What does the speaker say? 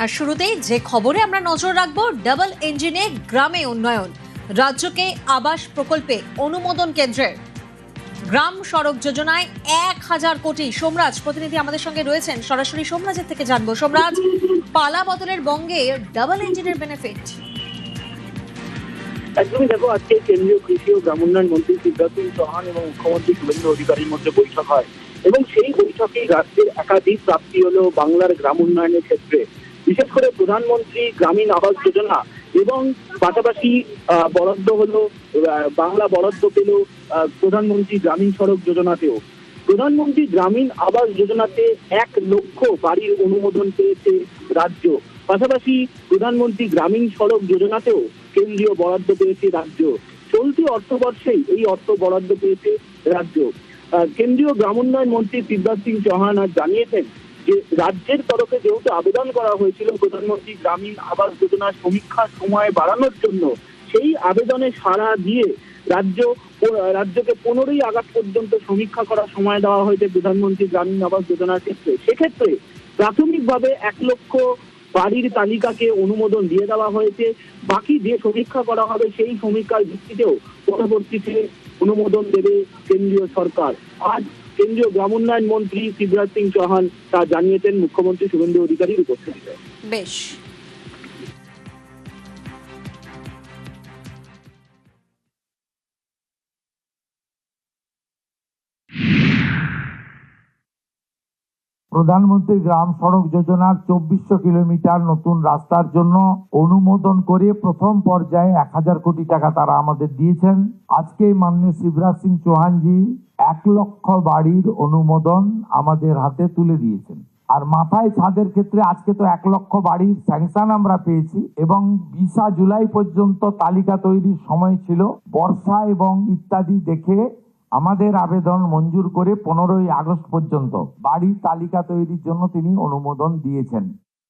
আর শুরুতেই যে খবরে আমরা নজর রাখবো, ডাবল ইঞ্জিনে গ্রামে উন্নয়ন, রাজ্যকে আবাস প্রকল্পে অনুমোদন কেন্দ্রের। গ্রাম সড়ক যোজনায় 1000 কোটি। সোমরাজ প্রতিনিধি আমাদের সঙ্গে রয়েছেন, সরাসরি সোমরাজের থেকে জানবো। সোমরাজ, পালা বদলের বঙ্গে ডাবল ইঞ্জিনের বেনিফিট। একদমই দেখো, আজকে কেন্দ্রীয় কৃষি ও গ্রামোন্নয়ন মন্ত্রী শিবরাজ সিং চৌহান এবং মুখ্যমন্ত্রী শুভেন্দু অধিকারীর মধ্যে বৈঠক হয় এবং সেই বৈঠকে রাজ্যের একাধিক প্রাপ্তি হলো বাংলার গ্রাম উন্নয়নের ক্ষেত্রে, বিশেষ করে প্রধানমন্ত্রী গ্রামীণ আবাস যোজনা এবং পাশাপাশি বরাদ্দ হলো বাংলা বরাদ্দ পেল প্রধানমন্ত্রী গ্রামীণ সড়ক যোজনাতেও। প্রধানমন্ত্রী গ্রামীণ আবাস যোজনাতে 1 লক্ষ বাড়ির অনুমোদন পেয়েছে রাজ্য, পাশাপাশি প্রধানমন্ত্রী গ্রামীণ সড়ক যোজনাতেও কেন্দ্রীয় বরাদ্দ পেয়েছে রাজ্য। চলতি অর্থবর্ষেই এই অর্থ বরাদ্দ পেয়েছে রাজ্য। কেন্দ্রীয় গ্রামোন্নয়ন মন্ত্রী শিবরাজ সিং চৌহান আজ জানিয়েছেন যে রাজ্যের তরফে যেহেতু আবেদন করা হয়েছিল প্রধানমন্ত্রী গ্রামীণ আবাস যোজনার সমীক্ষার সময় বাড়ানোর জন্য, সেই আবেদনে সাড়া দিয়ে রাজ্যকে 15ই আগস্ট পর্যন্ত সমীক্ষা করার সময় দেওয়া হয়েছে প্রধানমন্ত্রী গ্রামীণ আবাস যোজনার ক্ষেত্রে। সেক্ষেত্রে প্রাথমিকভাবে 1 লক্ষ বাড়ির তালিকাকে অনুমোদন দিয়ে দেওয়া হয়েছে। বাকি যে সমীক্ষা করা হবে সেই সমীক্ষার ভিত্তিতেও পরবর্তীতে অনুমোদন দেবে কেন্দ্রীয় সরকার। আজ কেন্দ্রীয় গ্রামোন্নয়ন মন্ত্রী শিবরাজ সিং চৌহান তা জানিয়েছেন মুখ্যমন্ত্রী শুভেন্দু অধিকারীর উপস্থিতিতে। বেশ। প্রধানমন্ত্রী গ্রাম সড়ক যোজনার 2400 কিলোমিটার নতুন রাস্তার জন্য অনুমোদন করে প্রথম পর্যায়ে 1000 কোটি টাকা তারা আমাদের দিয়েছেন। আজকে মাননীয় শিবরাজ সিং চৌহানজি 1 লক্ষ বাড়ির অনুমোদন আমাদের হাতে তুলে দিয়েছেন। আর মাথায় ছাদের ক্ষেত্রে আজকে তো 1 লক্ষ বাড়ির স্যাংশন আমরা পেয়েছি এবং 20 জুলাই পর্যন্ত তালিকা তৈরির সময় ছিল। বর্ষা এবং ইত্যাদি দেখে আমাদের আবেদন মঞ্জুর করে 15ই আগস্ট পর্যন্ত বাড়ির তালিকা তৈরির জন্য তিনি অনুমোদন দিয়েছেন।